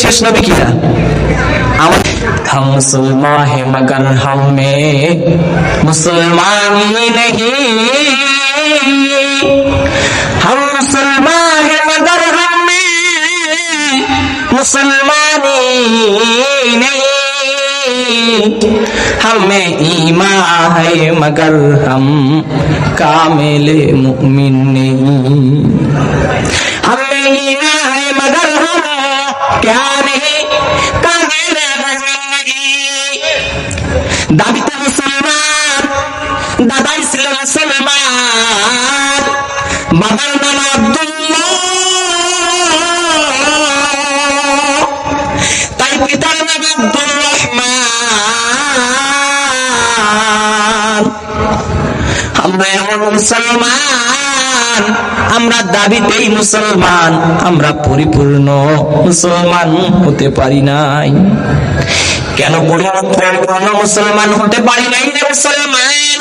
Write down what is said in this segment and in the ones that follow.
শেষ নবী কিনা? हम मुसलमान है मगर हम में मुसलमानी नहीं, हम मुसलमान है मगर हम में मुसलमानी नहीं, हमें ईमान है मगर हम कामिल मुमिन नहीं, हमें ईमान है मगर हम क्या नहीं कामिल मुमिन नहीं। দাবিতে মুসলমান, দাদাই ছিল মুসলমান, বাবার নাম আব্দুল্লাহ, তাই পিতার নাম আব্দুর রহমান। আমরা এমন মুসলমান, আমরা দাবিতেই মুসলমান, আমরা পরিপূর্ণ মুসলমান হতে পারি নাই। কেন পরিপূর্ণ মুসলমান হতে পারি নাই রে মুসলমান?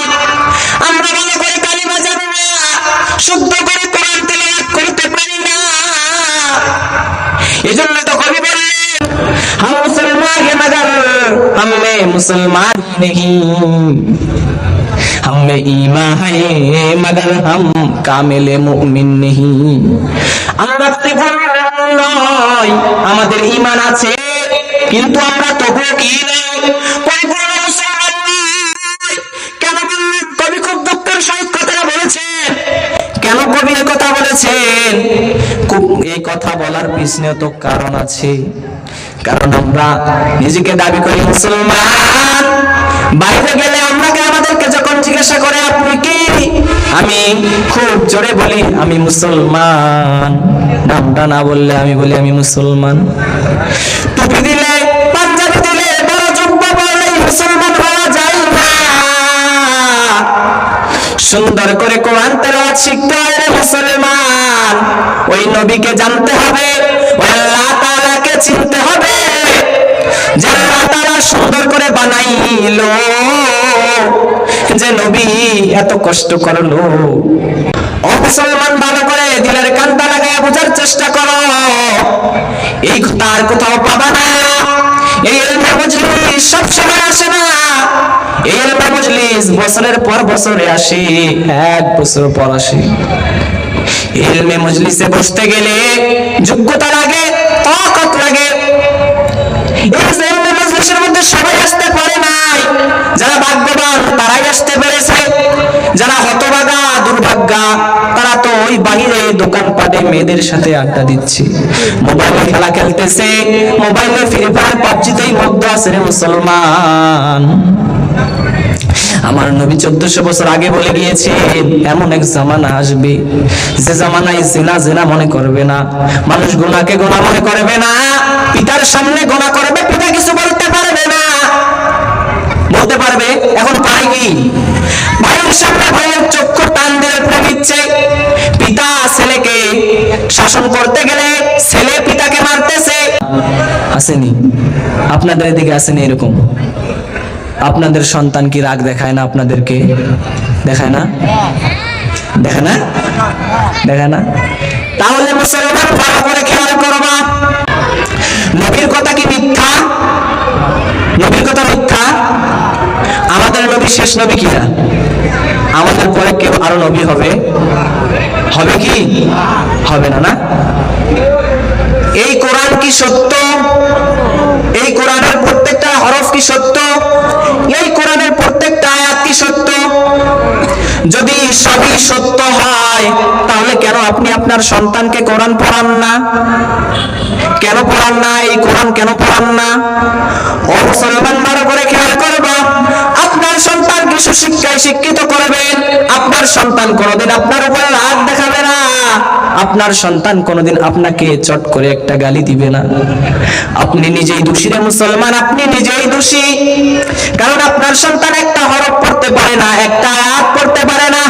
আমরা মনে করি কালিমা জানি না, শুদ্ধ করে কোরআন তেলাওয়াত করতে পারি না। এজন্য তো কবি বললেন हम मुसलमान हैं मगर हम में मुसलमान नहीं, हमें ईमान है मगर हम कामिल मुमिन नहीं। আমরা পরিপূর্ণ নয়, আমাদের ঈমান আছে কিন্তু আমরা তবুও কি নয়, পরিপূর্ণ মুসলমান নই। কেন বললেন? কবি খুব দুঃখের সহিত কথাটা বলেছেন। কেন কবি এই কথা বলেছেন? এই কথা বলার পিছনে তো কারণ আছে। কারণ আমরা নিজেকে দাবি করি মুসলমান, বাইরে গেলে আমাদেরকে যখন জিজ্ঞাসা করে আপনি কি, আমি খুব জোরে বলি আমি মুসলমান। নামটা না বললে আমি বলি আমি মুসলমান। টুপি দিলে, পাঞ্জাবি দিলে, বড় জুব্বা পরলে মুসলমান হওয়া যায় না। সুন্দর করে কোরআন তেলাওয়াত শিখতে হয় রে মুসলমান। ওই নবীকে জানতে হবে, ওই আল্লাহ তাআলাকে চিনতে হবে, যে আল্লাহ তাআলা সুন্দর করে বানাইলো, যে নবী এত কষ্ট করলো। ও মুসলমান, ভালো করে দিলের কানটা লাগায় বোঝার চেষ্টা করো। এই তার কোথাও পাবা না। এই ইলমে মজলিস সব সময় আসে না। এই ইলমে মজলিস বছরের পর বছরে আসে, এক বছর পর আসে। ইলমে মজলিসে বসতে গেলে যোগ্যতা লাগে, তাকাত লাগে। এই ইলমে মজলিসের মধ্যে সবাই আসতে পারে নাই। যারা ভাগ্যবান তারাই আসতে পেরেছে, যারা হতভাগা দুর্ভাগ্যা তারা তো ওই বাহিরে দোকানপাটে মেয়েদের সাথে আড্ডা দিচ্ছে, মোবাইলে খেলা খেলতেছে, মোবাইলে ফ্রি ফায়ার পাবজিতেই মগ্ন আছে রে মুসলমান। আমার নবী 1400 বছর আগে বলে গিয়েছে এমন এক জামানা আসবে যে জামানায় জিনা জিনা মনে করবে না, মানুষ গুনাহকে গুনাহ মনে করবে না, পিতার সামনে গুনাহ করবে, পিতা কিছু বলতে পারবে না। বলতে পারবে, এখন পায় কি? ভাইয়ের সামনে ভাইয়ের চক্ষু টান দিয়ে দিচ্ছে। পিতা ছেলেকে শাসন করতে গেলে ছেলে পিতাকে মারতেছে। আসেনি আপনাদের এদিকে? আসেনি এরকম? আপনাদের সন্তান কি রাগ দেখায় না? আপনাদেরকে দেখায় না? দেখে না? দেখে না? তাহলে মুসলমান ভালো করে খেয়াল করবা, নবীর কথা কি মিথ্যা? নবীর কথা মিথ্যা? আমাদের নবী শেষ নবী কিনা? আমাদের পরে কেউ আরো নবী হবে? হবে কি? হবে না? না? এই কোরআন কি সত্য? এই কোরআনের প্রত্যেকটা হরফ কি সত্য? এই কোরআনের প্রত্যেকটা আয়াত কি সত্য? যদি সবই সত্য হয় তাহলে কেন আপনি আপনার সন্তানকে কোরআন পড়ান না? কেন পড়ান না? এই কোরআন কেন পড়ান না? ও মুসলমান, ভালো করে খেয়াল করবা, আপনার সন্তানকে সুশিক্ষায় শিক্ষিত করবেন। আপনার সন্তান কোনোদিন আপনার উপরে রাগ দেখাবে না। আপনার সন্তান কোনোদিন আপনাকে চট করে একটা গালি দিবে না। আপনি নিজেই দোষী রে মুসলমান, আপনি নিজেই দোষী। কারণ আপনার সন্তান একটা হরফ পড়তে পারে না, একটা আয়াত পড়তে পারে না।